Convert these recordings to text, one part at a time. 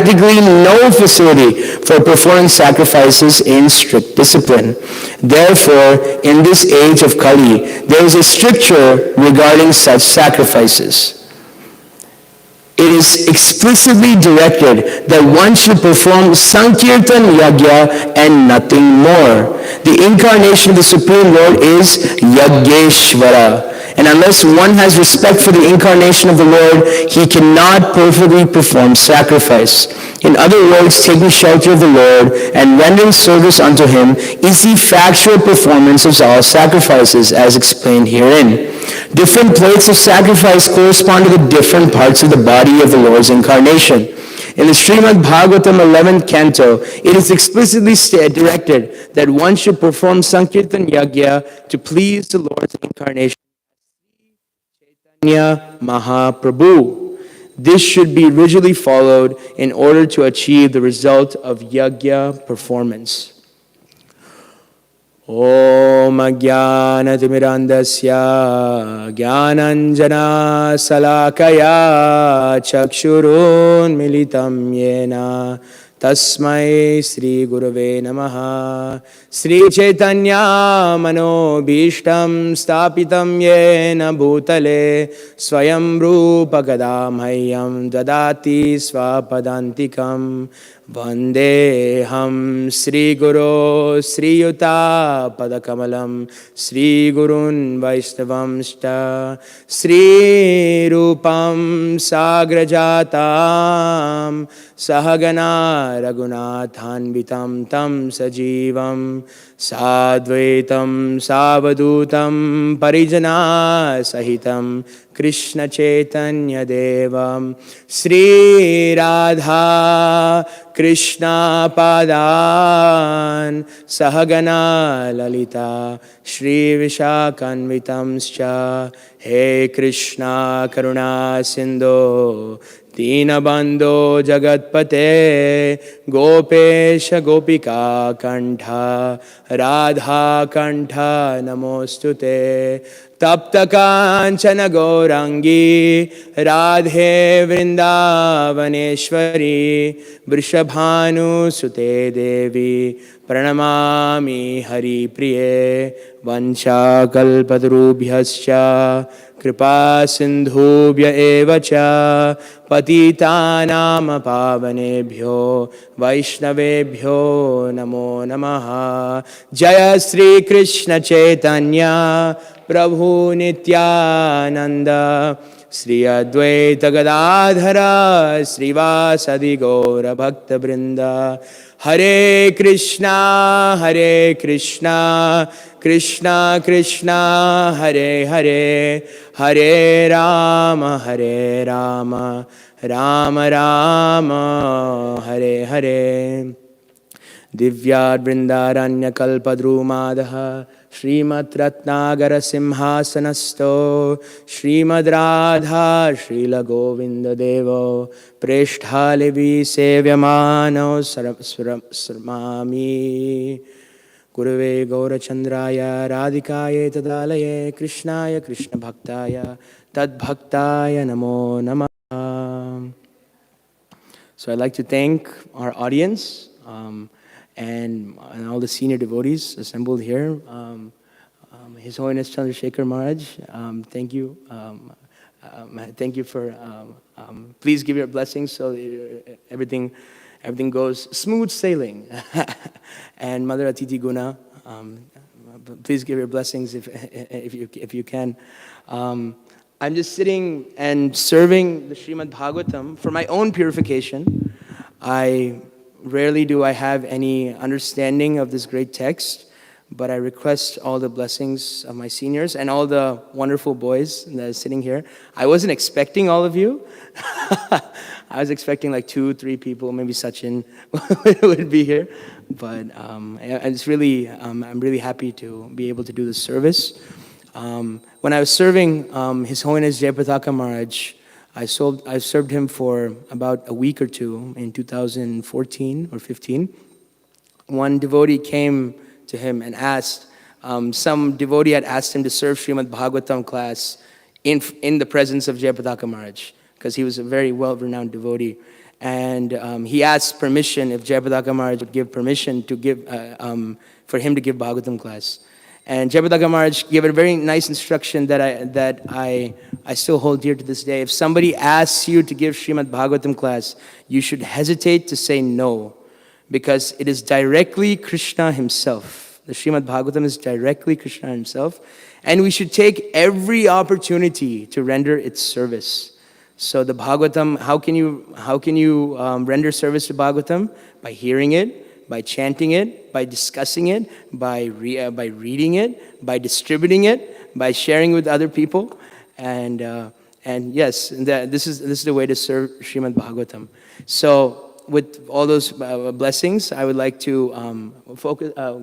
practically no facility for performing sacrifices in strict discipline. Therefore, in this age of Kali, there is a stricture regarding such sacrifices. It is explicitly directed that one should perform Sankirtan Yagya and nothing more. The incarnation of the Supreme Lord is Yageshvara. And unless one has respect for the incarnation of the Lord, he cannot perfectly perform sacrifice. In other words, taking shelter of the Lord and rendering service unto him is the factual performance of all sacrifices, as explained herein. Different plates of sacrifice correspond to the different parts of the body of the Lord's incarnation. In the Srimad Bhagavatam 11th canto, it is explicitly directed that one should perform Sankirtan Yagya to please the Lord's incarnation. Mahaprabhu. This should be rigidly followed in order to achieve the result of yagya performance. Om Ajnanatirmirandasya Jnananjana Salakaya Chakshurun Militam Yena Tasmai Sri Gurave Namaha. Sri Chaitanya Manobhishtam Stapitam Yena Bhutale Swayam Rupa Gadamhayyam Dadati Swapadantikam Vandeham Sri Guru Sri Yuta Padakamalam Sri Gurun Vaishnavamshta Sri Rupam Sagrajatam Sahagana Raghunathanvitam Tam Sajivam Sadvaitam Savadutam Parijana Sahitam Krishna Chaitanya Devam Sri Radha Krishna Padan Sahagana Lalita Shri Vishakanvitamscha He Krishna Karuna Sindhu Dinabandho Jagatpate Gopesha Gopika Kantha Radha Kantha Namostute Tapta Kanchana Gaurangi Radhe Vrindavaneshwari Vrishabhanu Sute Devi Pranamami Hari Priye Vancha Kalpadrubhyascha Kripa Sindhubhya Evacha Patitanam Pavanebhyo Vaishnavebhyo Namo Namaha. Jaya Sri Krishna Chaitanya Prabhu Nityananda Sri Advaita Gadadhara Srivasadi Gaura Bhakta Brinda. Hare Krishna Krishna Krishna Hare Hare Hare Rama Rama Rama Hare Hare. Divyad Vrindaranya Kalpadrumadaha Srimad Ratnagara Simhasanasto Srimad Radha Srila Govinda Devo Presthalevi Sevyamano Sramami Gurave Gaurachandraya Radhikaye Tadalaye Krishnaya Krishna Bhaktaya Tad Bhaktaya Namo Namah. So I'd like to thank our audience and all the senior devotees assembled here. His Holiness Chandrasekhar Maharaj, thank you. Thank you for, please give your blessings so everything goes smooth sailing. And Mother Atiti Guna, please give your blessings if you can. I'm just sitting and serving the Srimad Bhagavatam for my own purification. Rarely do I have any understanding of this great text, but I request all the blessings of my seniors and all the wonderful boys that are sitting here. I wasn't expecting all of you. I was expecting like 2-3 people, maybe Sachin would be here. But I'm really happy to be able to do this service. When I was serving His Holiness Jayapataka Maharaj, I served him for about a week or two in 2014 or 15. One devotee came to him and asked, some devotee had asked him to serve Srimad Bhagavatam class in the presence of Jayapataka Maharaj, because he was a very well-renowned devotee. And he asked permission if Jayapataka Maharaj would give permission to give for him to give Bhagavatam class. And Jayapataka Maharaj gave a very nice instruction that I still hold dear to this day. If somebody asks you to give Srimad Bhagavatam class, you should hesitate to say no, because it is directly Krishna himself. The Srimad Bhagavatam is directly Krishna himself, and we should take every opportunity to render its service. So the Bhagavatam, how can you render service to Bhagavatam? By hearing it, by chanting it, by discussing it, by reading it, by distributing it, by sharing with other people, and yes, this is the way to serve Srimad Bhagavatam. So with all those blessings, I would like to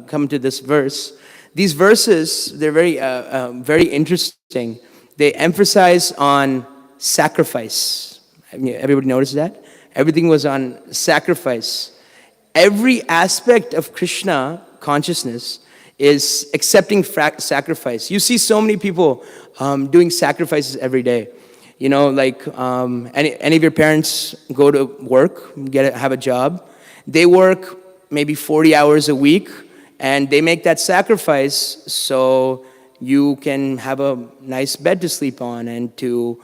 come to this verse. These verses, they're very interesting. They emphasize on sacrifice. I mean, everybody noticed that? Everything was on sacrifice. Every aspect of Krishna consciousness is accepting sacrifice. You see so many people doing sacrifices every day. You know, like any of your parents go to work, have a job. They work maybe 40 hours a week, and they make that sacrifice so you can have a nice bed to sleep on, and to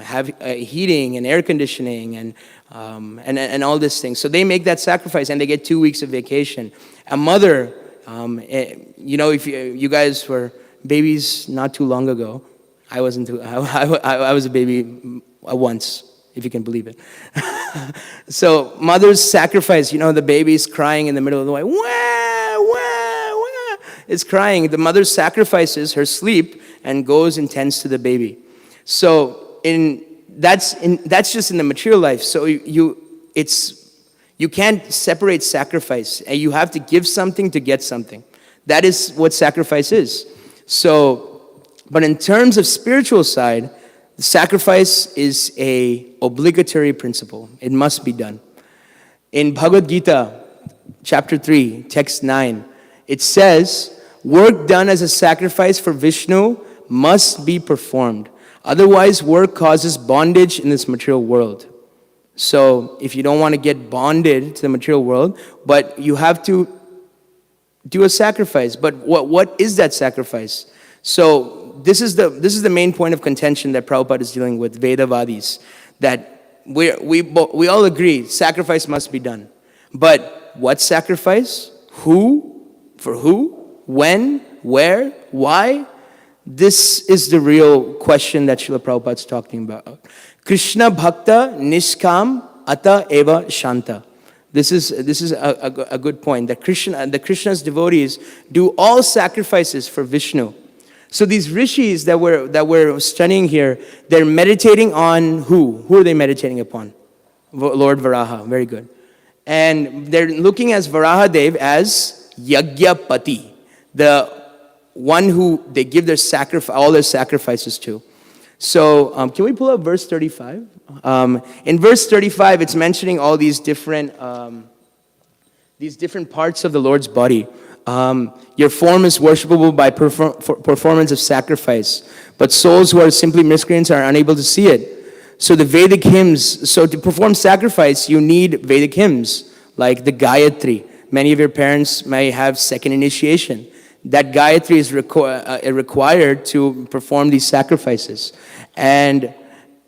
have heating and air conditioning and all these things. So they make that sacrifice, and they get 2 weeks of vacation. A mother, you know, if you guys were babies not too long ago, I wasn't. I was a baby once, if you can believe it. So mothers sacrifice. You know, the baby's crying in the middle of the night. Wah, wah, wah. It's crying. The mother sacrifices her sleep and goes and tends to the baby. So that's just in the material life. So you can't separate sacrifice, and you have to give something to get something. That is what sacrifice is. So. But in terms of spiritual side, the sacrifice is a obligatory principle. It must be done. In Bhagavad Gita, chapter 3, text 9, it says, work done as a sacrifice for Vishnu must be performed. Otherwise, work causes bondage in this material world. So if you don't want to get bonded to the material world, but you have to do a sacrifice. But what is that sacrifice? So this is the main point of contention that Prabhupada is dealing with, Vedavadis, that we all agree sacrifice must be done. But what sacrifice? Who? For who? When? Where? Why? This is the real question that Srila Prabhupada is talking about. Krishna Bhakta Nishkam Ata Eva Shanta. This is a good point, that Krishna's devotees do all sacrifices for Vishnu. So these rishis that we're studying here, they're meditating on who? Who are they meditating upon? Lord Varaha. Very good. And they're looking as Varahadev as Yagyapati, the one who they give all their sacrifices to. So can we pull up verse 35? In verse 35, it's mentioning all these different parts of the Lord's body. Your form is worshipable by performance of sacrifice, but souls who are simply miscreants are unable to see it. So the Vedic hymns, so to perform sacrifice, you need Vedic hymns, like the Gayatri. Many of your parents may have second initiation. That Gayatri is required to perform these sacrifices. And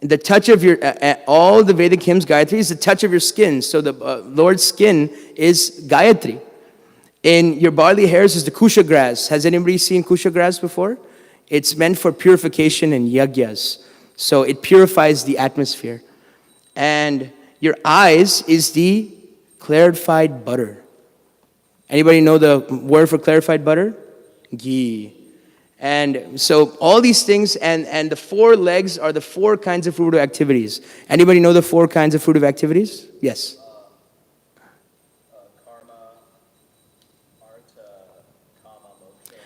the touch of your, all the Vedic hymns, Gayatri, is the touch of your skin. So the Lord's skin is Gayatri. In your barley hairs is the kusha grass. Has anybody seen kusha grass before? It's meant for purification in yagyas. So it purifies the atmosphere. And your eyes is the clarified butter. Anybody know the word for clarified butter? Ghee. And so all these things, and the 4 legs are the 4 kinds of fruitive activities. Anybody know the 4 kinds of fruitive activities? Yes.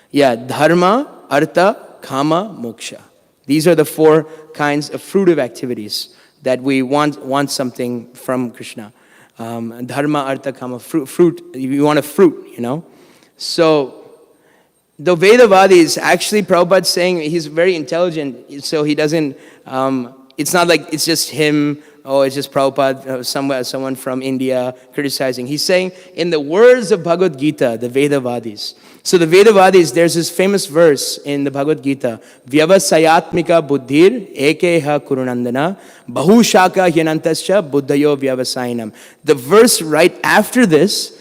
Yeah, dharma, artha, kama, moksha. These are the 4 kinds of fruitive activities that we want something from Krishna. Dharma, artha, kama, fruit. You want a fruit, you know. So the Vedavadis, actually Prabhupada's saying he's very intelligent, so he doesn't, it's not like it's just him oh, it's just Prabhupada, someone from India criticizing. He's saying, in the words of Bhagavad Gita, the Vedavadis. So the Vedavadis, there's this famous verse in the Bhagavad Gita, Vyavasayatmika buddhir ekeha kurunandana bahushaka hyanantascha buddhayo vyavasayanam. The verse right after this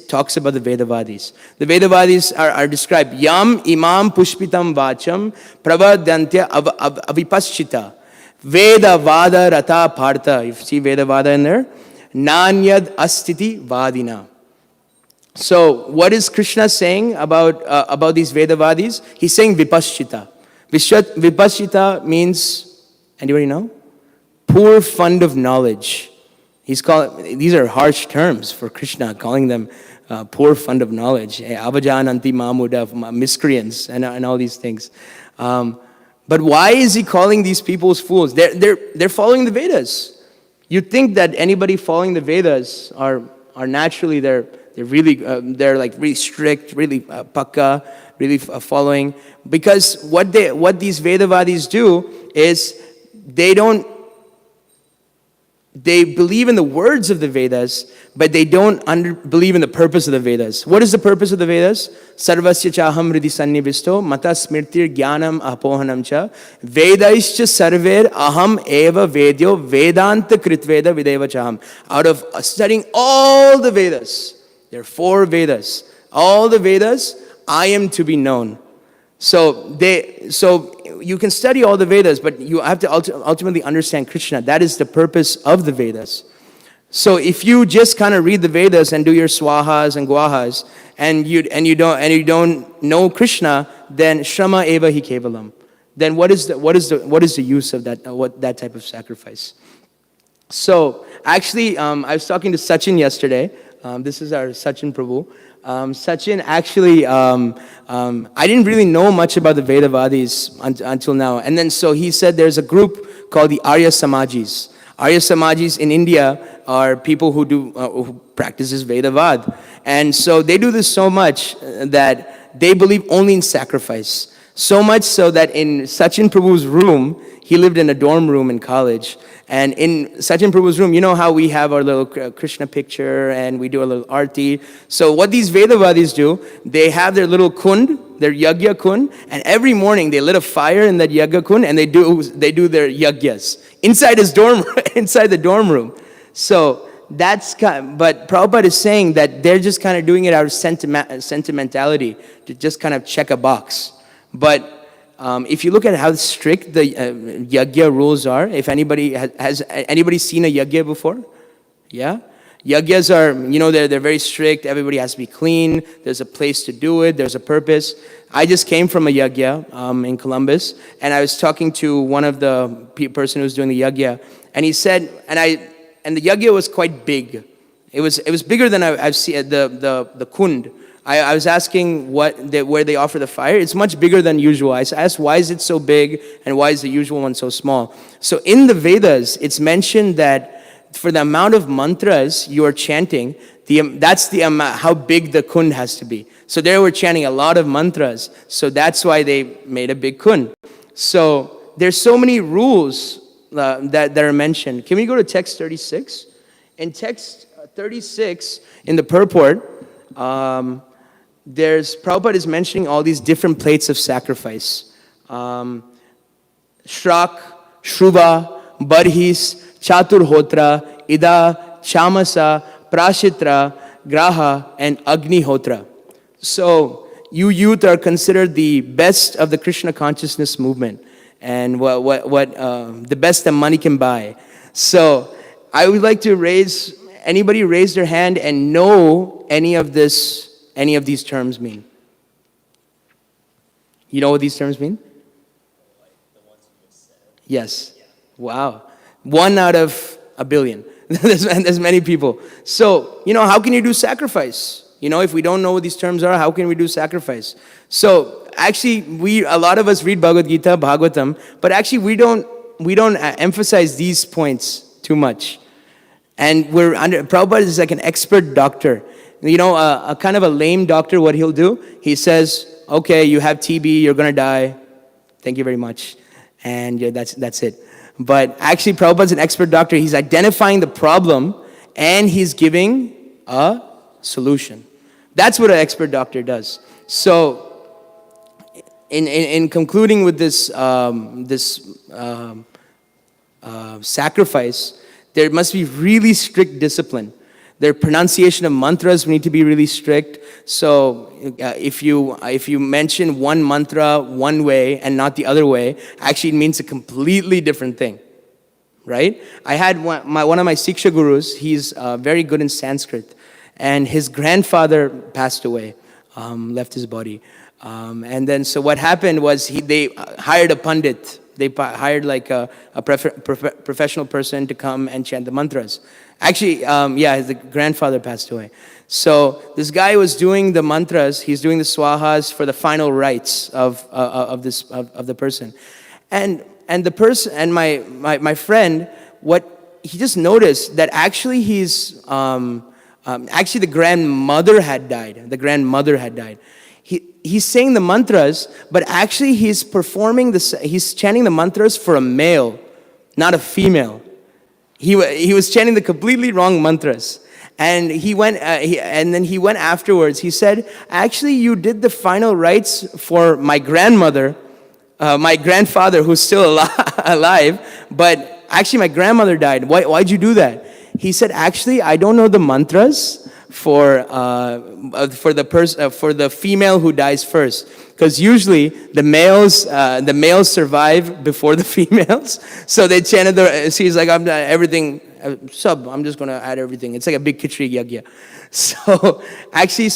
talks about the Vedavadis. The Vedavadis are described, Yam imam pushpitam vacham pravadantya avipaschita Veda vada rata partha. You see Veda vada in there? Nanyad astiti vadina. So what is Krishna saying about these Vedavadis? He's saying vipaschita. Vipaschita means, anybody know? Poor fund of knowledge. These are harsh terms for Krishna, calling them poor fund of knowledge. Avajananti mamuda, miscreants, and all these things. But why is he calling these people fools? They're following the Vedas. You'd think that anybody following the Vedas are naturally they're like really strict, really pakka, really following. Because what these Vedavadis do is they believe in the words of the Vedas, but they don't believe in the purpose of the Vedas. What is the purpose of the Vedas? Sarvasya chaham hridi sannivisto mata smritir jnanam apohanam cha vedaischa sarver aham eva vedyo vedanta kritveda videva chaham. Out of studying all the Vedas, there are 4 Vedas. All the Vedas, I am to be known. So you can study all the Vedas, but you have to ultimately understand Krishna. That is the purpose of the Vedas. So if you just kind of read the Vedas and do your swahas and guahas, and you don't know Krishna, then shrama eva hi kevalam. Then what is the use of that type of sacrifice? So actually, I was talking to Sachin yesterday. This is our Sachin Prabhu. Sachin, actually, I didn't really know much about the Vedavadis until now. And then so he said there's a group called the Arya Samajis. Arya Samajis in India are people who practices Vedavad. And so they do this so much that they believe only in sacrifice. So much so that in Sachin Prabhu's room, he lived in a dorm room in college. And in Sachin Prabhu's room, you know how we have our little Krishna picture and we do a little arti. So what these Vedavadis do, they have their little kund, their yagya kund, and every morning they lit a fire in that yagya kund and they do their yagyas inside the dorm room. So but Prabhupada is saying that they're just kind of doing it out of sentimentality to just kind of check a box. But if you look at how strict the yagya rules are, if anybody has anybody seen a yagya before? Yeah? Yagyas are, they're very strict. Everybody has to be clean. There's a place to do it. There's a purpose. I just came from a yagya in Columbus, and I was talking to one of the person who was doing the yagya, and he said, and the yagya was quite big. It was bigger than I've seen the kund. I was asking where they offer the fire. It's much bigger than usual. I asked, why is it so big and why is the usual one so small? So in the Vedas, it's mentioned that for the amount of mantras you are chanting, that's the amount, how big the kund has to be. So they were chanting a lot of mantras. So that's why they made a big kund. So there's so many rules that are mentioned. Can we go to text 36? In text 36, in the purport, Prabhupada is mentioning all these different plates of sacrifice. Shrak, Shruva, Barhis, Chaturhotra, Ida, Chamasa, Prashitra, Graha, and Agnihotra. So you youth are considered the best of the Krishna consciousness movement and the best that money can buy. So I would like to anybody raise their hand and know any of these terms mean? You know what these terms mean? The ones you just said. Yes. Yeah. Wow. 1 out of a billion. There's many people. So, how can you do sacrifice? If we don't know what these terms are, how can we do sacrifice? So, actually, a lot of us read Bhagavad Gita, Bhagavatam, but actually we don't emphasize these points too much. And Prabhupada is like an expert doctor. A kind of a lame doctor, what he'll do, he says, okay, you have TB, you're going to die. Thank you very much. And that's it. But actually, Prabhupada's an expert doctor. He's identifying the problem and he's giving a solution. That's what an expert doctor does. So, in concluding with this sacrifice, there must be really strict discipline. Their pronunciation of mantras need to be really strict. So if you mention one mantra one way and not the other way, actually it means a completely different thing, right? I had one of my Siksha gurus. He's very good in Sanskrit, and his grandfather passed away, left his body, and then so what happened was they hired a pandit. They hired like a professional person to come and chant the mantras. Actually, his grandfather passed away. So this guy was doing the mantras. He's doing the swahas for the final rites of the person, and the person and my friend, what he just noticed that actually actually the grandmother had died. The grandmother had died. He's saying the mantras, but actually he's chanting the mantras for a male, not a female. He was chanting the completely wrong mantras. And he went afterwards. He said, actually, you did the final rites for my grandmother, my grandfather, who's still alive, but actually my grandmother died. Why'd you do that? He said, actually, I don't know the mantras for the female who dies first, because usually the males survive before the females, so they chanted so he's like, I'm everything I'm just going to add everything. It's like a big khichdi yagya. So actually,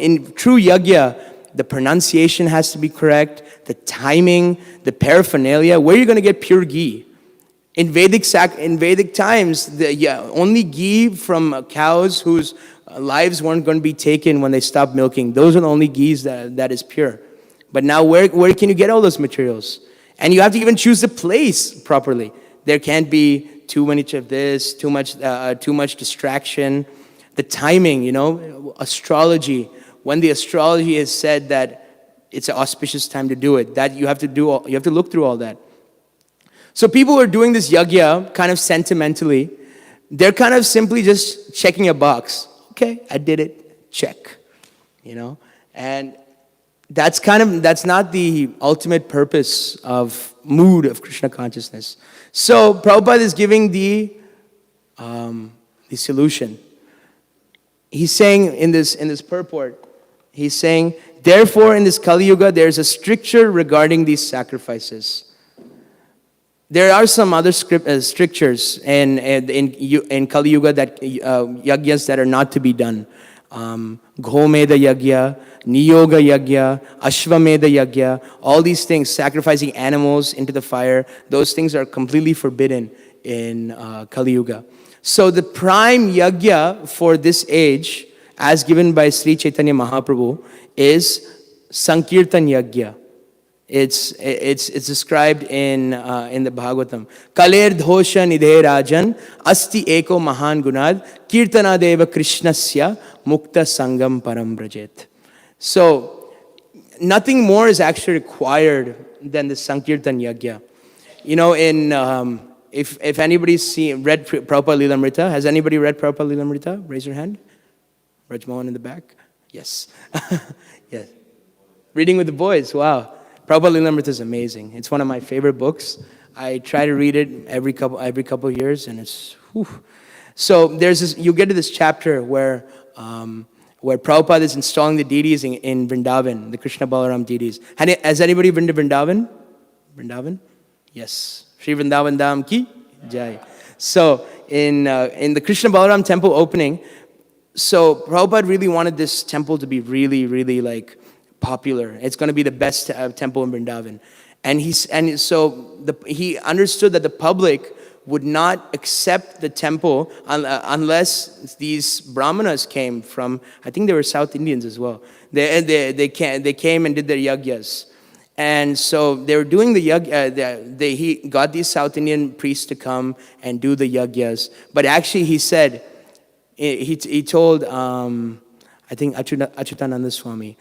in true yagya, the pronunciation has to be correct, the timing, the paraphernalia. Where are you going to get pure ghee? In Vedic times, only ghee from cows whose lives weren't going to be taken when they stopped milking. Those are the only ghees that is pure. But now where can you get all those materials? And you have to even choose the place properly. There can't be too much of this, too much distraction. The timing, astrology. When the astrology has said that it's an auspicious time to do it, that you have to look through all that. So people are doing this yagya kind of sentimentally. They're kind of simply just checking a box. Okay, I did it, check. And that's not the ultimate purpose of mood of Krishna consciousness. So Prabhupada is giving the solution. He's saying in this purport, he's saying, therefore in this Kali Yuga there's a stricture regarding these sacrifices. There are some other strictures in Kali Yuga that yagyas that are not to be done. Gomeda yagya, Niyoga yagya, Ashvameda yagya, all these things, sacrificing animals into the fire, those things are completely forbidden in Kali Yuga. So the prime yagya for this age, as given by Sri Chaitanya Mahaprabhu, is Sankirtan yagya. It's described in the Bhagavatam. Kaler dhosha nidhe rajan asti eko mahan gunad kirtana deva krishnasya mukta sangam param brajet. So nothing more is actually required than the Sankirtan yagya. If anybody's read Prabhupada Lilamrita, has anybody read Prabhupada Lilamrita? Raise your hand. Rajmohan in the back. Yes. Yes. Reading with the boys. Wow. Prabhupada Lilamrita is amazing. It's one of my favorite books. I try to read it every couple of years, and it's whew. So you get to this chapter where Prabhupada is installing the deities in Vrindavan, the Krishna Balaram deities. Has anybody been to Vrindavan? Vrindavan? Yes. Shri Vrindavan Dham ki jai. So in the Krishna Balaram temple opening, so Prabhupada really wanted this temple to be really, really popular. It's going to be the best temple in Vrindavan. So he understood that the public would not accept the temple unless these brahmanas came from, I think they were South Indians as well. They came and did their yagyas. And so they were doing the yagya. He got these South Indian priests to come and do the yagyas. But actually he said, he told, I think Achyutananda Swami,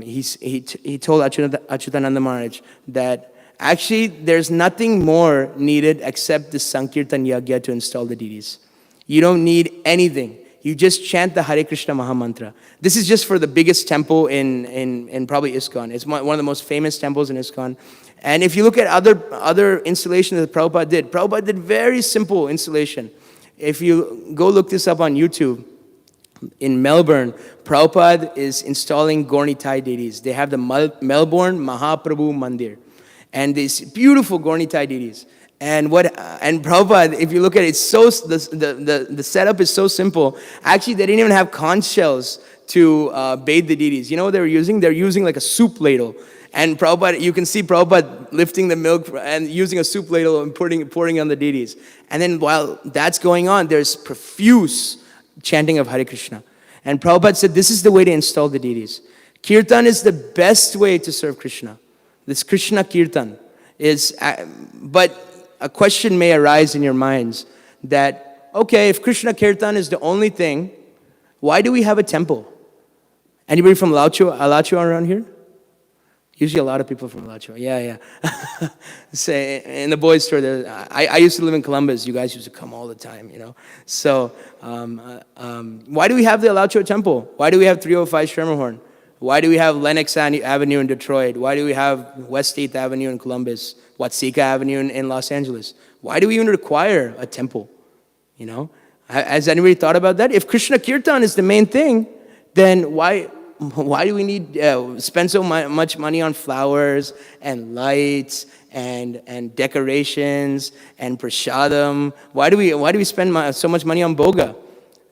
he told Achyutananda Maharaj that Actually, there's nothing more needed except the Sankirtan Yagya to install the deities. You don't need anything. You just chant the Hare Krishna Mahamantra. This is just for the biggest temple in probably ISKCON. It's one of the most famous temples in ISKCON. And if you look at other installations that Prabhupada did very simple installation. If you go look this up on YouTube, in Melbourne, Prabhupada is installing Gaurnitai deities. They have the Melbourne Mahaprabhu Mandir. And these beautiful Gaurnitai deities. And Prabhupada, if you look at it, the setup is so simple. Actually, they didn't even have conch shells to bathe the deities. You know what they were using? They're using like a soup ladle. And Prabhupada, you can see Prabhupada lifting the milk and using a soup ladle and pouring on the deities. And then while that's going on, there's profuse chanting of Hare Krishna. And Prabhupada said, this is the way to install the deities. Kirtan is the best way to serve Krishna. This Krishna Kirtan is, but a question may arise in your minds that, okay, if Krishna Kirtan is the only thing, why do we have a temple? Anybody from Alachua around here? Usually a lot of people from Alachua. Yeah. Say in the boys' store, I used to live in Columbus. You guys used to come all the time, you know. So why do we have the Alachua temple? Why do we have 305 Schermerhorn? Why do we have Lenox Avenue in Detroit? Why do we have West 8th Avenue in Columbus? Watsika Avenue in Los Angeles? Why do we even require a temple? You know, has anybody thought about that? If Krishna Kirtan is the main thing, then why do we need spend so much money on flowers and lights and decorations and prashadam? Why do we spend so much money on boga?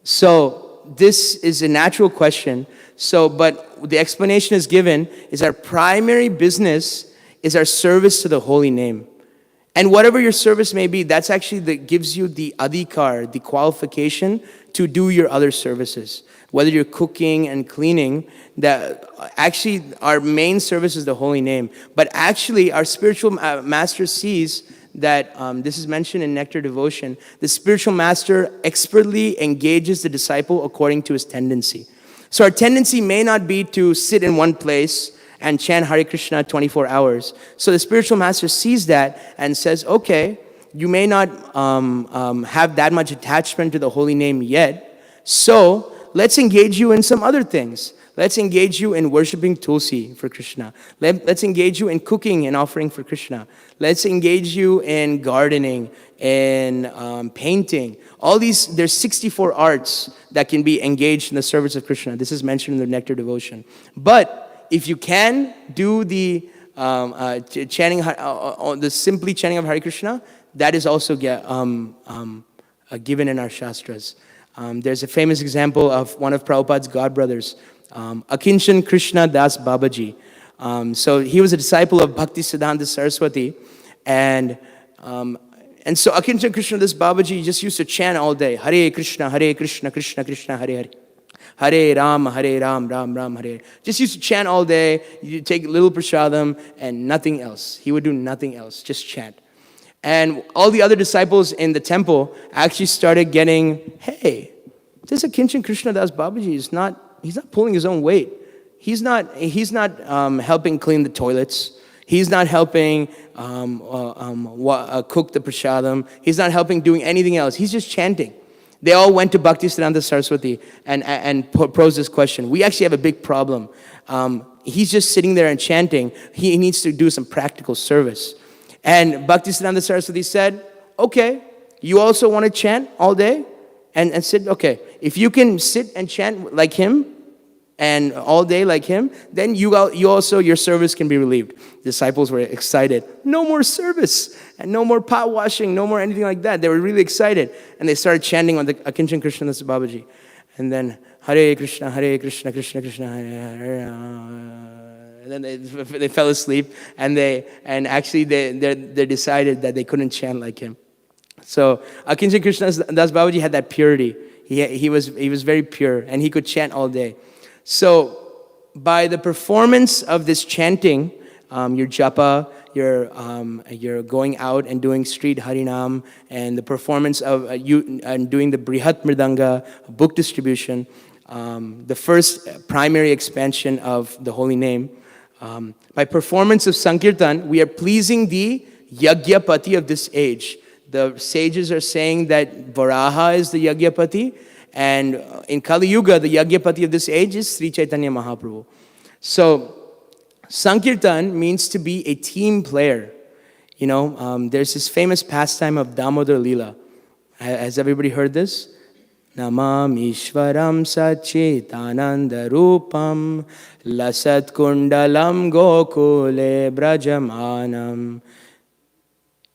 So this is a natural question. But the explanation is given is our primary business is our service to the holy name. And whatever your service may be, that's actually that gives you the adhikar, the qualification to do your other services. Whether you're cooking and cleaning, that actually our main service is the holy name. But actually our spiritual master sees that, this is mentioned in Nectar Devotion, the spiritual master expertly engages the disciple according to his tendency. So our tendency may not be to sit in one place and chant Hare Krishna 24 hours. So the spiritual master sees that and says, okay, you may not have that much attachment to the holy name yet, so let's engage you in some other things. Let's engage you in worshiping Tulsi for Krishna. Let's engage you in cooking and offering for Krishna. Let's engage you in gardening, in painting. All these, there's 64 arts that can be engaged in the service of Krishna. This is mentioned in the Nectar Devotion. But if you can do the chanting, the simply chanting of Hare Krishna, that is also given in our Shastras. There's a famous example of one of Prabhupada's godbrothers, Akinchan Krishna Das Babaji. So he was a disciple of Bhakti Siddhanta Saraswati, and so Akinchan Krishna Das Babaji just used to chant all day, Hare Krishna, Krishna Krishna, Hare Hare. Hare Ram, Ram Ram, Hare. Just used to chant all day. You take a little prashadam and nothing else. He would do nothing else, just chant. And all the other disciples in the temple actually started getting, hey, this Akinchan Krishna Das Babaji he's not pulling his own weight. He's not helping clean the toilets. He's not helping cook the prashadam. He's not helping doing anything else. He's just chanting. They all went to Bhakti Siddhanta Saraswati and posed this question. We actually have a big problem. He's just sitting there and chanting. He needs to do some practical service. And Bhakti Siddhanta Saraswati said, okay, you also want to chant all day? And said, okay, if you can sit and chant like him and all day like him, then you also, your service can be relieved. Disciples were excited. No more service and no more pot washing, no more anything like that. They were really excited. And they started chanting on the Akinchan Krishna Das Babaji. And then Hare Krishna, Krishna Krishna, Hare Hare. And then they fell asleep, and they decided that they couldn't chant like him. So Akinchan Krishna Das Babaji had that purity. He was very pure, and he could chant all day. So by the performance of this chanting, your japa, you're going out and doing street harinam, and the performance of you and doing the Brihat Mridanga book distribution, the first primary expansion of the holy name. By performance of Sankirtan, we are pleasing the Yagyapati of this age. The sages are saying that Varaha is the Yagyapati, and in Kali Yuga, the Yagyapati of this age is Sri Chaitanya Mahaprabhu. So, Sankirtan means to be a team player. There's this famous pastime of Damodar Leela. Has everybody heard this? Namam Ishwaram Sachitananda Rupam Lasat Kundalam Gokule Brajamanam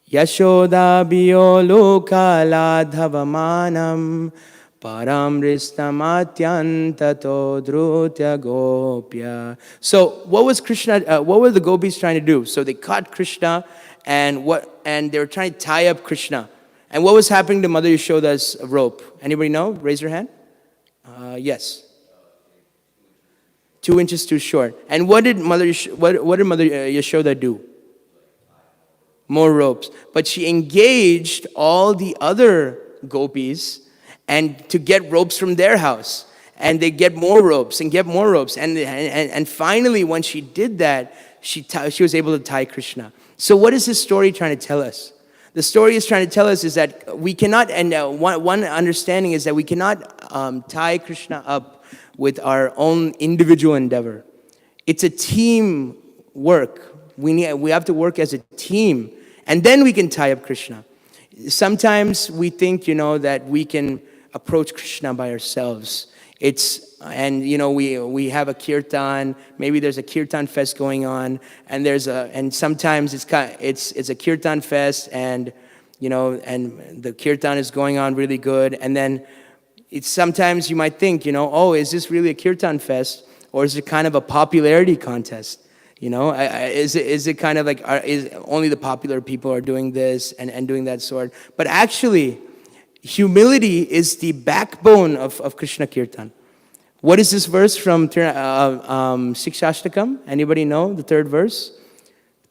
Yashoda Bioluka Ladhavamanam Paramristamatyantato Drutya Gopya. So what was Krishna, what were the gopis trying to do? So they caught Krishna and they were trying to tie up Krishna. And what was happening to Mother Yashoda's rope? Anybody know? Raise your hand. Yes. 2 inches too short. And what did Mother Yashoda do? More ropes. But she engaged all the other gopis and to get ropes from their house. And they get more ropes and get more ropes. And finally, when she did that, she was able to tie Krishna. So what is this story trying to tell us? The story is trying to tell us is that we cannot, and one understanding is that we cannot tie Krishna up with our own individual endeavor. It's a team work. We have to work as a team, and then we can tie up Krishna. Sometimes we think, that we can approach Krishna by ourselves. We have a kirtan. Maybe there's a kirtan fest going on, and sometimes it's a kirtan fest, and the kirtan is going on really good, and then sometimes you might think, is this really a kirtan fest, or is it kind of a popularity contest? Is it kind of like is only the popular people are doing this and doing that sort? But actually, humility is the backbone of Krishna Kirtan. What is this verse from Sikshashtakam? Anybody know the third verse?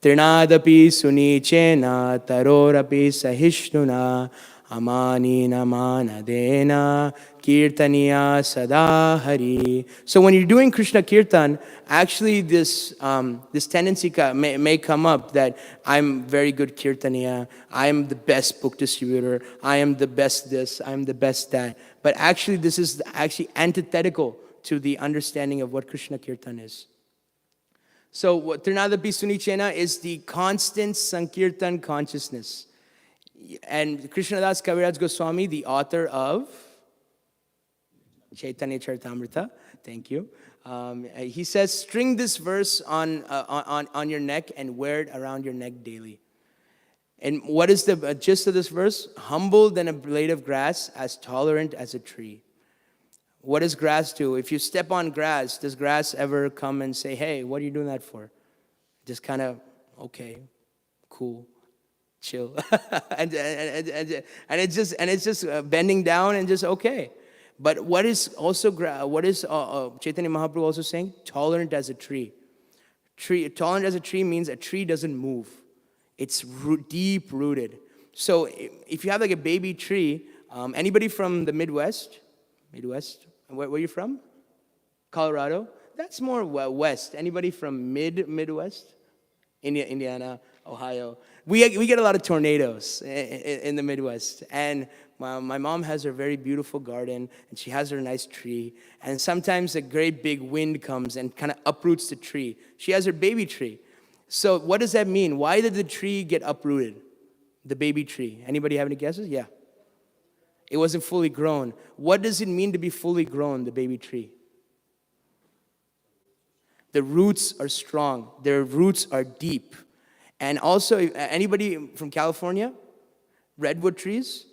Trinadapi sunichena tarorapi sahishnuna amani namanadena kirtaniya sadahari. So when you're doing Krishna Kirtan, actually this tendency may come up that I'm very good Kirtaniya, I am the best book distributor, I am the best this, I am the best that. But actually this is actually antithetical to the understanding of what Krishna Kirtan is. So Trinadapi Sunichena is the constant Sankirtan consciousness. And Krishnadas Kaviraj Goswami, the author of Chaitanya Charitamrita, thank you. He says, string this verse on your neck and wear it around your neck daily. And what is the gist of this verse? Humble than a blade of grass, as tolerant as a tree. What does grass do? If you step on grass, does grass ever come and say, hey, what are you doing that for? Just kind of, okay, cool, chill. and it's just bending down and just okay. But what is Chaitanya Mahaprabhu also saying? Tolerant as a tree. Tolerant as a tree means a tree doesn't move. It's deep rooted. So if you have like a baby tree, anybody from the Midwest? Where are you from? Colorado? That's more west. Anybody from Midwest? Indiana, Ohio. We get a lot of tornadoes in the Midwest. And my mom has her very beautiful garden, and she has her nice tree. And sometimes a great big wind comes and kind of uproots the tree. She has her baby tree. So what does that mean? Why did the tree get uprooted? The baby tree. Anybody have any guesses? Yeah. It wasn't fully grown. What does it mean to be fully grown, the baby tree? The roots are strong. Their roots are deep. And also, anybody from California? Redwood trees?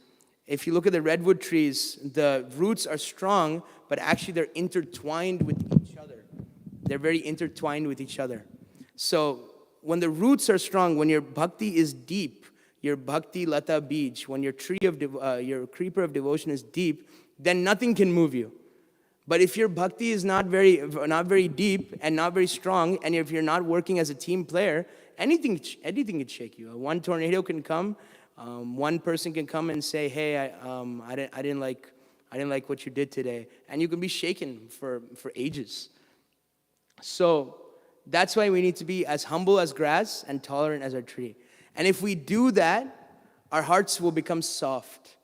If you look at the redwood trees, the roots are strong, but actually they're intertwined with each other. They're very intertwined with each other. So when the roots are strong, when your bhakti is deep, your bhakti lata bij, when your your creeper of devotion is deep, then nothing can move you. But if your bhakti is not very deep and not very strong, and if you're not working as a team player, anything can shake you. One tornado can come. One person can come and say, "Hey, I didn't like what you did today," and you can be shaken for ages. So that's why we need to be as humble as grass and tolerant as a tree. And if we do that, our hearts will become soft.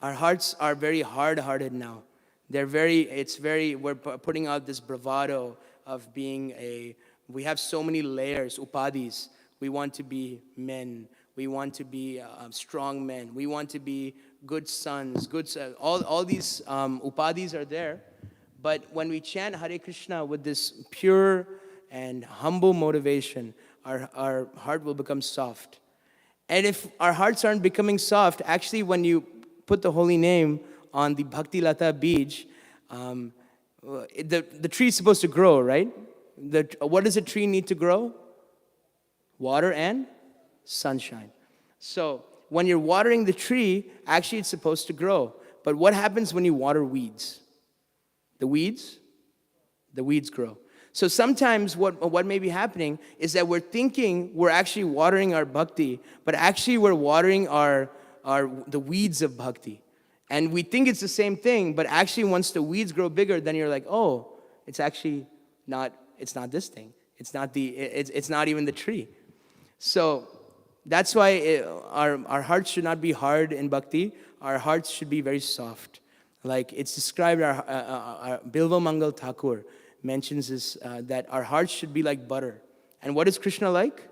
Our hearts are very hard-hearted now. We're putting out this bravado of being we have so many layers, upadis. We want to be men. We want to be strong men. We want to be good sons, all these upadis are there. But when we chant Hare Krishna with this pure and humble motivation, our heart will become soft. And if our hearts aren't becoming soft, actually when you put the holy name on the Bhakti Lata Bij, the tree is supposed to grow, right? What does a tree need to grow? Water and sunshine. So when you're watering the tree, actually it's supposed to grow. But what happens when you water weeds? The weeds grow. So sometimes what may be happening is that we're thinking we're actually watering our bhakti, but actually we're watering the weeds of bhakti. And we think it's the same thing, but actually once the weeds grow bigger, then you're like, oh, it's actually not, it's not this thing. It's not even the tree. So that's why our hearts should not be hard in bhakti. Our hearts should be very soft. Like it's described, our Bilva Mangal Thakur mentions this, that our hearts should be like butter. And what is Krishna like?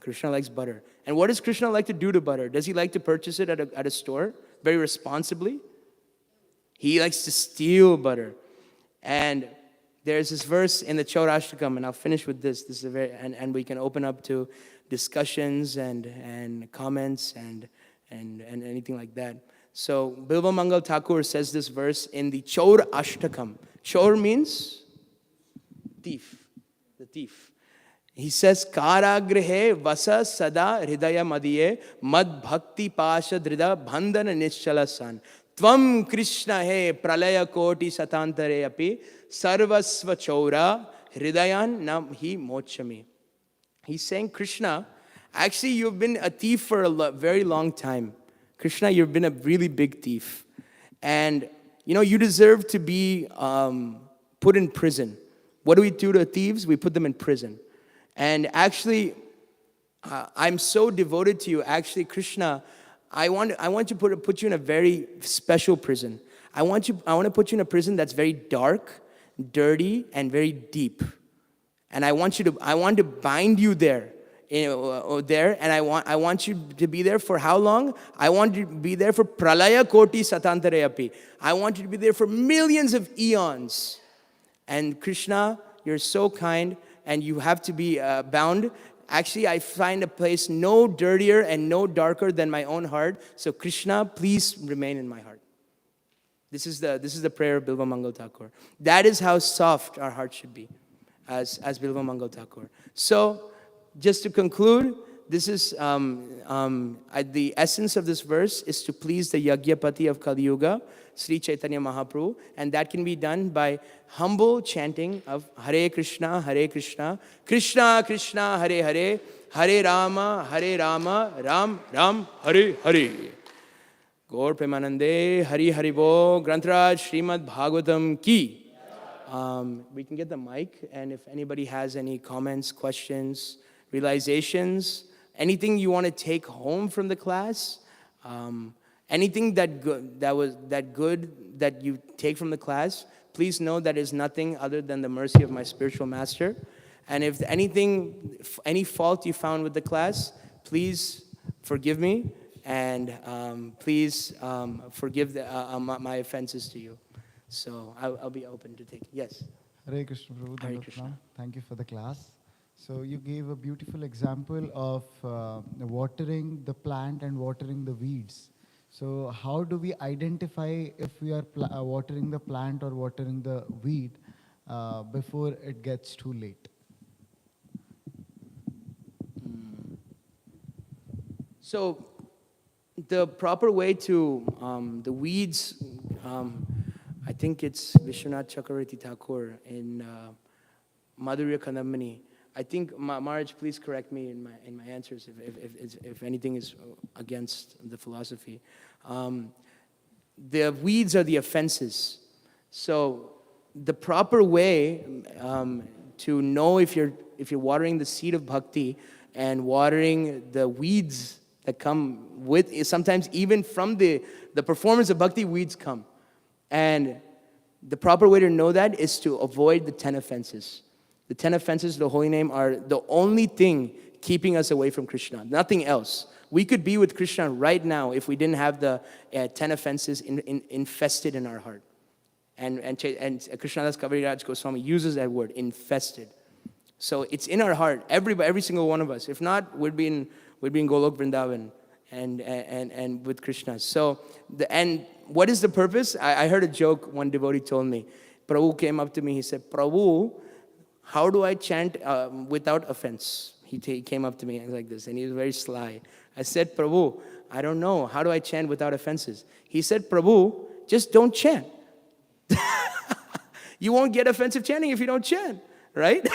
Krishna likes butter. And what does Krishna like to do to butter? Does he like to purchase it at a store very responsibly? He likes to steal butter. And there's this verse in the Chaurashtakam, and I'll finish with this. This is and we can open up to discussions and comments and anything like that. So Bilva Mangal Thakur says this verse in the Chaur Ashtakam. Chaur means thief, the thief. He says, Karagrihe vasa sada hridaya madiye mad bhakti pasha drida bandhana nischala san. Tvam Krishna he pralaya koti satantare api sarvasva chaura hridayan nam hi mochami. He's saying, Krishna, actually you've been a thief for a very long time. Krishna, you've been a really big thief. And, you deserve to be put in prison. What do we do to thieves? We put them in prison. And actually, I'm so devoted to you. Actually, Krishna, I want to put you in a very special prison. I want to put you in a prison that's very dark, dirty, and very deep. And I want to bind you there. And I want you to be there for how long? I want you to be there for pralaya koti satantare api. I want you to be there for millions of eons. And Krishna, you're so kind, and you have to be bound. Actually, I find a place no dirtier and no darker than my own heart. So Krishna, please remain in my heart. This is the prayer of Bilva Mangal Thakur. That is how soft our heart should be, as Bilva Mangal Thakur. So, just to conclude, this is the essence of this verse is to please the Yagyapati of Kali Yuga, Sri Chaitanya Mahaprabhu, and that can be done by humble chanting of Hare Krishna, Krishna Krishna, Hare Hare, Hare Rama, Ram Ram, Hare Hare. Gaur Premanande, Hari Hari Bo, Grantaraj, Srimad Bhagavatam Ki. We can get the mic, and if anybody has any comments, questions, realizations, anything you want to take home from the class, anything that you take from the class, please know that is nothing other than the mercy of my spiritual master. And if any fault you found with the class, please forgive me, and please forgive my offenses to you. So I'll be open to take. Yes. Hare Krishna, Prabhu. Hare Krishna. Thank you for the class. So you gave a beautiful example of watering the plant and watering the weeds. So how do we identify if we are watering the plant or watering the weed before it gets too late? So the proper way to the weeds, I think it's Vishwanath Chakravarti Thakur in Madhurya Kadambini. I think, Maharaj, please correct me in my answers if anything is against the philosophy. The weeds are the offenses. So the proper way to know if you're watering the seed of bhakti and watering the weeds that come with, sometimes even from the performance of bhakti, weeds come. And the proper way to know that is to avoid the 10 offenses. The 10 offenses of the holy name are the only thing keeping us away from Krishna, nothing else. We could be with Krishna right now if we didn't have the 10 offenses infested in our heart. And Krishnadas Kaviraj Goswami uses that word, infested. So it's in our heart, every single one of us. If not, we'd be in Golok Vrindavan and with Krishna. So, and what is the purpose? I heard a joke one devotee told me. Prabhu came up to me, he said, Prabhu, how do I chant without offense? He came up to me like this, and he was very sly. I said, Prabhu, I don't know. How do I chant without offenses? He said, Prabhu, just don't chant. You won't get offensive chanting if you don't chant, right?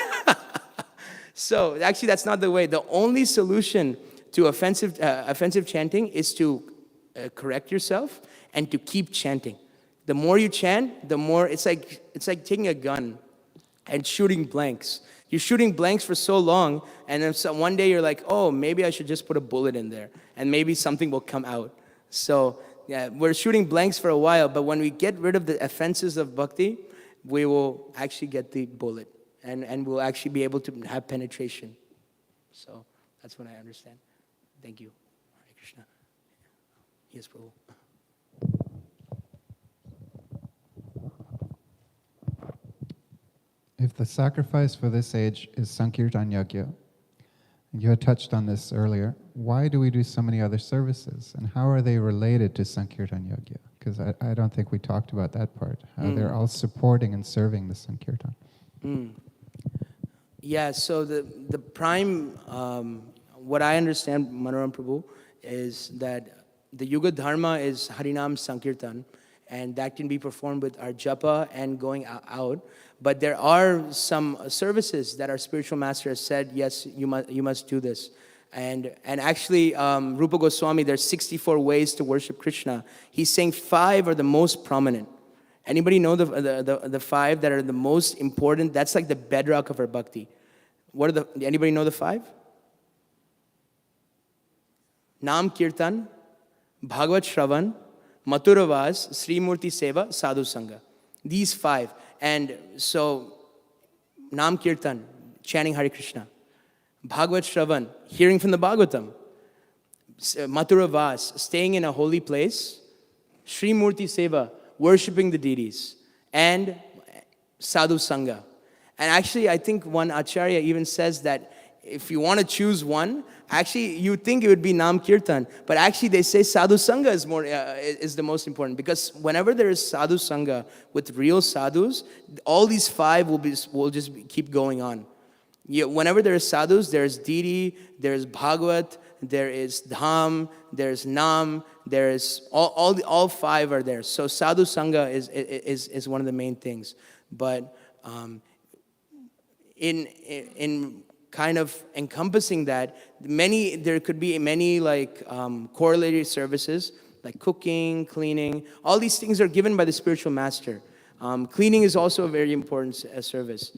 So actually, that's not the way. The only solution to offensive chanting is to correct yourself and to keep chanting. The more you chant, the more it's like taking a gun and shooting blanks. You're shooting blanks for so long, and then one day you're like, oh, maybe I should just put a bullet in there, and maybe something will come out. So yeah, we're shooting blanks for a while, but when we get rid of the offenses of bhakti, we will actually get the bullet, and we'll actually be able to have penetration. So that's what I understand. Thank you. Hare Krishna. Yes, Prabhu. If the sacrifice for this age is Sankirtan Yajna, you had touched on this earlier, why do we do so many other services? And how are they related to Sankirtan Yajna? Because I don't think we talked about that part. How they're all supporting and serving the Sankirtan. Yeah, so the prime, what I understand, Manoram Prabhu, is that the Yuga Dharma is Harinam Sankirtan, and that can be performed with our japa and going out. But there are some services that our spiritual master has said, yes, you must do this. And actually, Rupa Goswami, there's 64 ways to worship Krishna. He's saying 5 are the most prominent. Anybody know the 5 that are the most important? That's like the bedrock of our bhakti. Anybody know the 5? Nam Kirtan, Bhagavad Shravan, Mathuravas, Sri Murti Seva, Sadhu Sangha. These 5. And so, Nam Kirtan, chanting Hare Krishna. Bhagavad Shravan, hearing from the Bhagavatam. Mathuravas, staying in a holy place. Sri Murti Seva, worshipping the deities. And Sadhu Sangha. And actually, I think one Acharya even says that if you want to choose one, actually, you think it would be Nam Kirtan, but actually they say Sadhu Sangha is the most important, because whenever there is Sadhu Sangha with real sadhus, all these 5 will just keep going on. Whenever there is sadhus, there is deity, there is Bhagavat, there is Dham, there is Nam, there is all 5 are there. So Sadhu Sangha is one of the main things, but in kind of encompassing that, there could be many like correlated services, like cooking, cleaning. All these things are given by the spiritual master. Cleaning is also a very important service.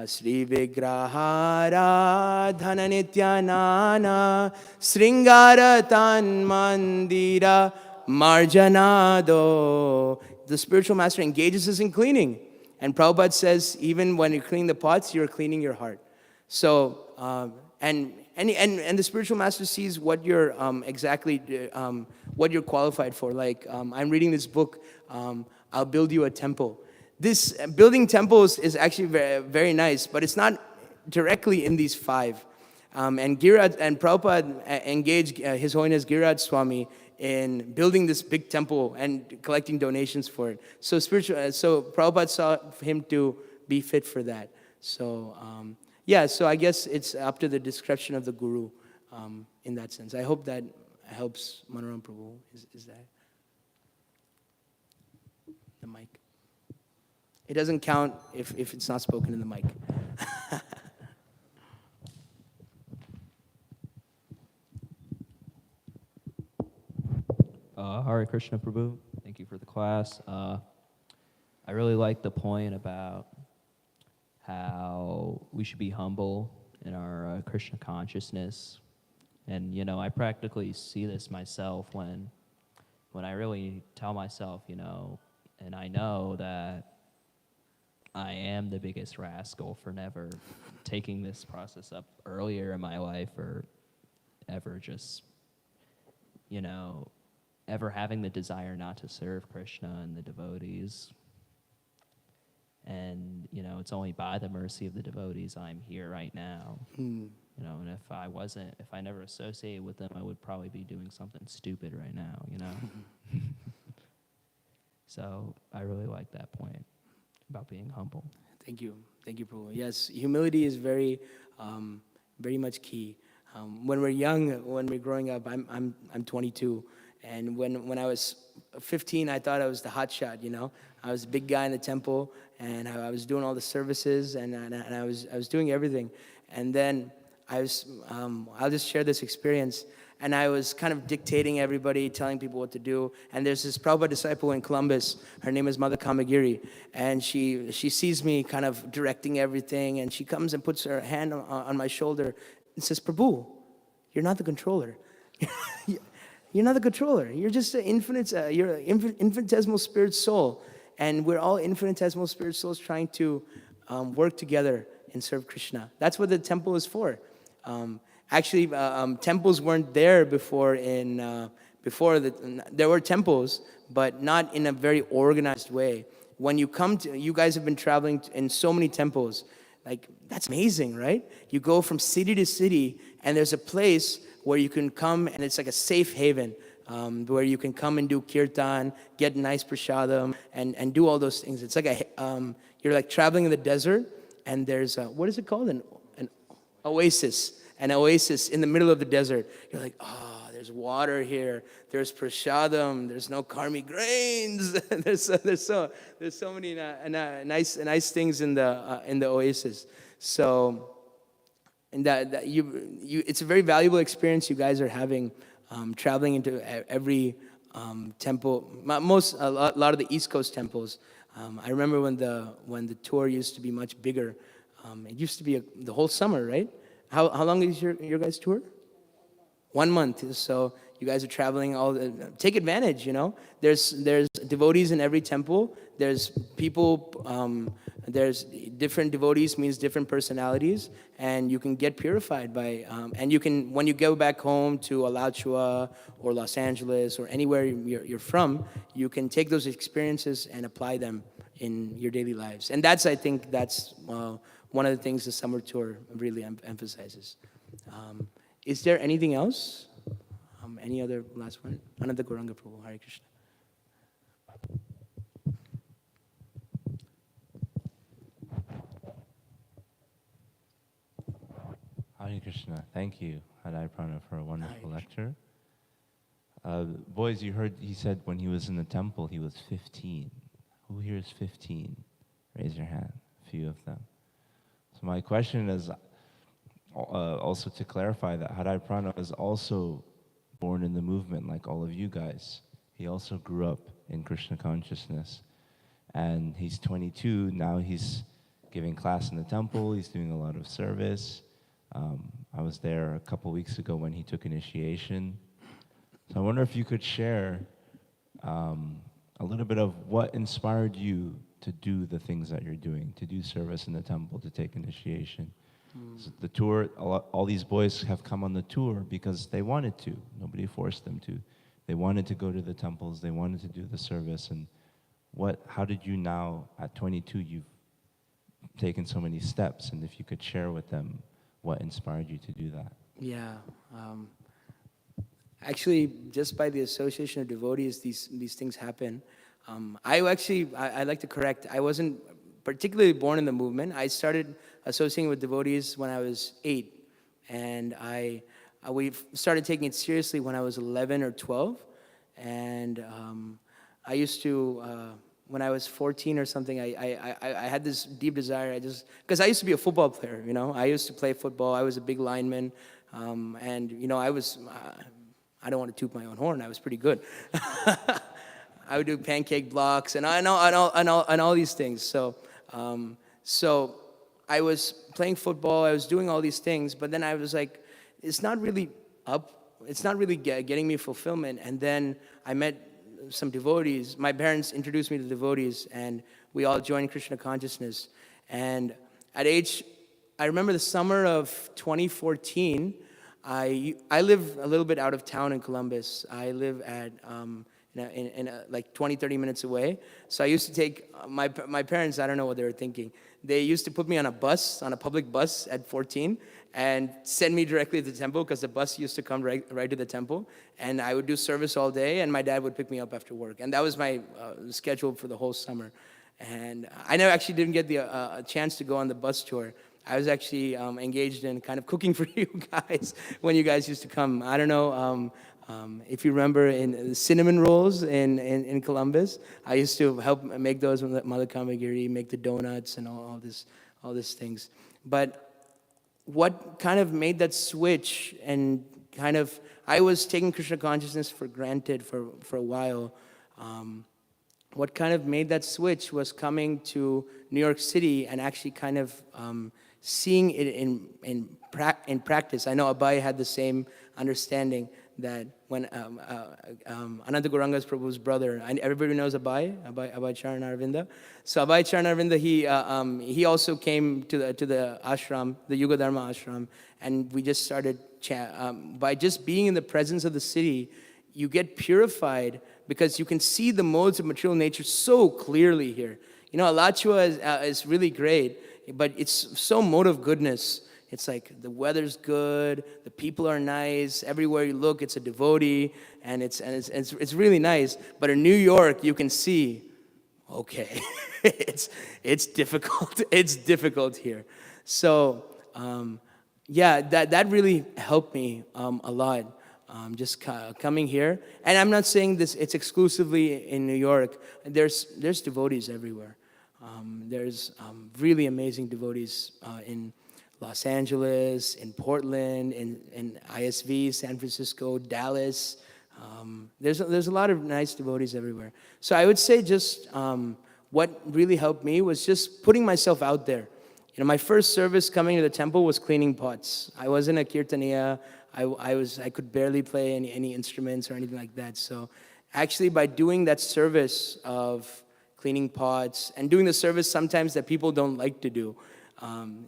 Sri Vigrahara Dhananityanana Sringara Tan Mandira Marjanado. The spiritual master engages us in cleaning. And Prabhupada says, even when you clean the pots, you're cleaning your heart. So, and the spiritual master sees what you're what you're qualified for. Like, I'm reading this book, I'll Build You a Temple. This building temples is actually very, very nice, but it's not directly in these 5. And Prabhupada engaged His Holiness Giriraj Swami in building this big temple and collecting donations for it. So Prabhupada saw him to be fit for that. So yeah, so I guess it's up to the discretion of the guru in that sense. I hope that helps Manoram Prabhu. Is that the mic? It doesn't count if it's not spoken in the mic. Hare Krishna Prabhu, thank you for the class. I really like the point about how we should be humble in our Krishna consciousness. And, you know, I practically see this myself when I really tell myself, you know, and I know that I am the biggest rascal for never taking this process up earlier in my life, or ever just, you know, ever having the desire not to serve Krishna and the devotees. And, you know, it's only by the mercy of the devotees I'm here right now. You know, and if I never associated with them, I would probably be doing something stupid right now, you know? So I really like that point about being humble. Thank you, Prabhu. Yes, humility is very, very much key. When we're young, when we're growing up, I'm 22, and when I was 15, I thought I was the hot shot. You know, I was a big guy in the temple, and I was doing all the services, and I was doing everything, and then I'll just share this experience. And I was kind of dictating everybody, telling people what to do. And there's this Prabhupada disciple in Columbus. Her name is Mother Kamagiri. And she sees me kind of directing everything. And she comes and puts her hand on my shoulder and says, Prabhu, you're not the controller. You're not the controller. You're just an you're an infinitesimal spirit soul. And we're all infinitesimal spirit souls trying to work together and serve Krishna. That's what the temple is for. Actually, temples weren't there before. There were temples, but not in a very organized way. When you guys have been traveling in so many temples, like, that's amazing, right? You go from city to city, and there's a place where you can come, and it's like a safe haven, where you can come and do kirtan, get nice prasadam, and do all those things. It's like you're like traveling in the desert, and there's what is it called? An oasis. An oasis in the middle of the desert. You're like, there's water here. There's prasadam. There's no karmi grains. there's so many nice things in the oasis. So, and that it's a very valuable experience you guys are having, traveling into every temple. A lot of the East Coast temples. I remember when the tour used to be much bigger. It used to be the whole summer, right? How long is your guys' tour? 1 month. So you guys are traveling take advantage, you know. There's devotees in every temple. There's people, there's different devotees means different personalities, and you can get purified by, and you can, when you go back home to Alachua or Los Angeles or anywhere you're from, you can take those experiences and apply them in your daily lives. And I think that's one of the things the summer tour really emphasizes. Is there anything else? Any other last one? Ananda Gauranga Prabhu, Hare Krishna. Hare Krishna. Thank you, Hadai Prana, for a wonderful lecture. Boys, you heard he said when he was in the temple, he was 15. Who here is 15? Raise your hand, a few of them. So my question is also to clarify that Hadai Prana is also born in the movement like all of you guys. He also grew up in Krishna consciousness. And he's 22, now he's giving class in the temple, he's doing a lot of service. I was there a couple weeks ago when he took initiation. So I wonder if you could share a little bit of what inspired you to do the things that you're doing, to do service in the temple, to take initiation. So the tour, all these boys have come on the tour because they wanted to. Nobody forced them to. They wanted to go to the temples, they wanted to do the service. And how did you now, at 22, you've taken so many steps, and if you could share with them what inspired you to do that? Yeah. Actually, just by the association of devotees, these things happen. I like to correct. I wasn't particularly born in the movement. I started associating with devotees when I was 8, and we started taking it seriously when I was 11 or 12. And I used to, when I was 14 or something, I had this deep desire. Because I used to be a football player, you know. I used to play football. I was a big lineman, and you know, I don't want to toot my own horn. I was pretty good. I would do pancake blocks and all these things. So I was playing football, I was doing all these things, but then I was like, it's not really getting me fulfillment. And then I met some devotees. My parents introduced me to devotees, and we all joined Krishna consciousness. And I remember the summer of 2014, I live a little bit out of town in Columbus. I live at like 20, 30 minutes away. So I used to take my parents, I don't know what they were thinking. They used to put me on a public bus at 14, and send me directly to the temple, because the bus used to come right to the temple. And I would do service all day, and my dad would pick me up after work. And that was my schedule for the whole summer. And I never actually didn't get the chance to go on the bus tour. I was actually engaged in kind of cooking for you guys when you guys used to come. I don't know if you remember in cinnamon rolls in Columbus. I used to help make those with Mother Kamagiri, make the donuts and all these things. But what kind of made that switch, and kind of, I was taking Krishna consciousness for granted for a while. What kind of made that switch was coming to New York City and actually kind of seeing it in practice. I know Abai had the same understanding, that when Ananta Gauranga's Prabhu's brother, and everybody knows Abai Charan Aravinda. So Abai Charan Aravinda, he also came to the ashram, the Yuga Dharma ashram, and we just started by just being in the presence of the city, you get purified, because you can see the modes of material nature so clearly here. You know, Alachua is really great, but it's so mode of goodness. It's like the weather's good, the people are nice, everywhere you look it's a devotee, and it's really nice. But in New York you can see, okay, it's difficult. It's difficult here. So yeah, that really helped me a lot. Just coming here, and I'm not saying this, it's exclusively in New York. There's devotees everywhere. There's really amazing devotees in Los Angeles, in Portland, in ISV, San Francisco, Dallas. There's a lot of nice devotees everywhere. So I would say just what really helped me was just putting myself out there. You know, my first service coming to the temple was cleaning pots. I wasn't a kirtaniya. I could barely play any instruments or anything like that. So actually by doing that service of cleaning pots and doing the service sometimes that people don't like to do,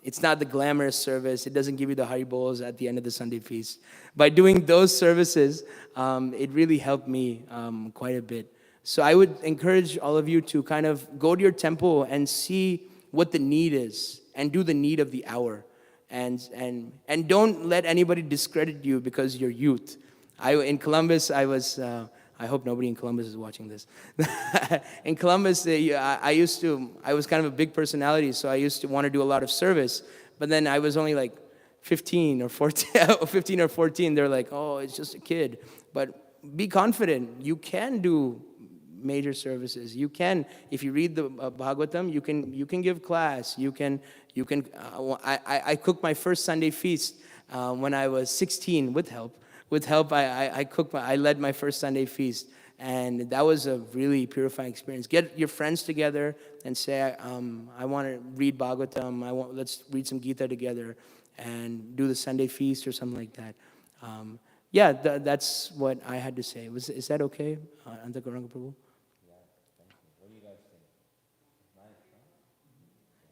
it's not the glamorous service. It doesn't give you the Hari Bols at the end of the Sunday feast. By doing those services, it really helped me quite a bit. So I would encourage all of you to kind of go to your temple and see what the need is and do the need of the hour. And don't let anybody discredit you because you're youth. In Columbus, I was... I hope nobody in Columbus is watching this. In Columbus, I was kind of a big personality, so I used to want to do a lot of service. But then I was only like 15 or 14. They're like, oh, it's just a kid. But be confident. You can do major services. You can, if you read the Bhagavatam, you can give class. I cooked my first Sunday feast when I was 16 with help. I led my first Sunday feast, and that was a really purifying experience. Get your friends together and say, I want to read Bhagavatam. Let's read some Gita together, and do the Sunday feast or something like that. Yeah, that's what I had to say. Is that okay, Anta Gauranga Prabhu?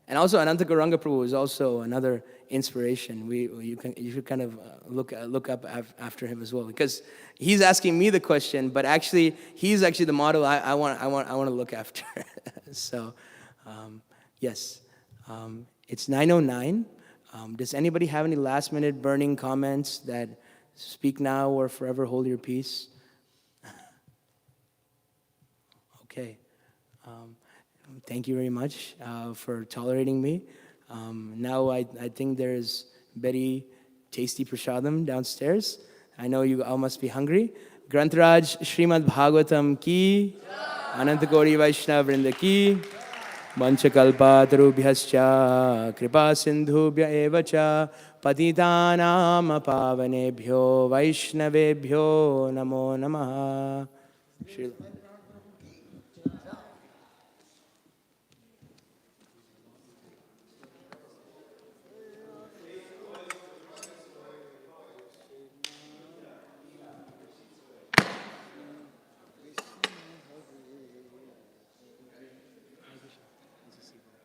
And also, Ananta Gauranga Prabhu is also another inspiration. You should kind of look up after him as well, because he's asking me the question, but actually he's actually the model I want to look after. So, yes, it's 9:09. Does anybody have any last-minute burning comments that speak now or forever hold your peace? Okay. Thank you very much for tolerating me. Now I think there's very tasty prasadam downstairs. I know you all must be hungry. Grantaraj Srimad Bhagavatam ki, Ananta Gauri Vaishnav Vrinda ki, Vanchakalpa Tarubhyascha, Kripa Sindhubhya evacha, Patitanam Pavanebhyo Vaishnavebhyo Namo Namaha.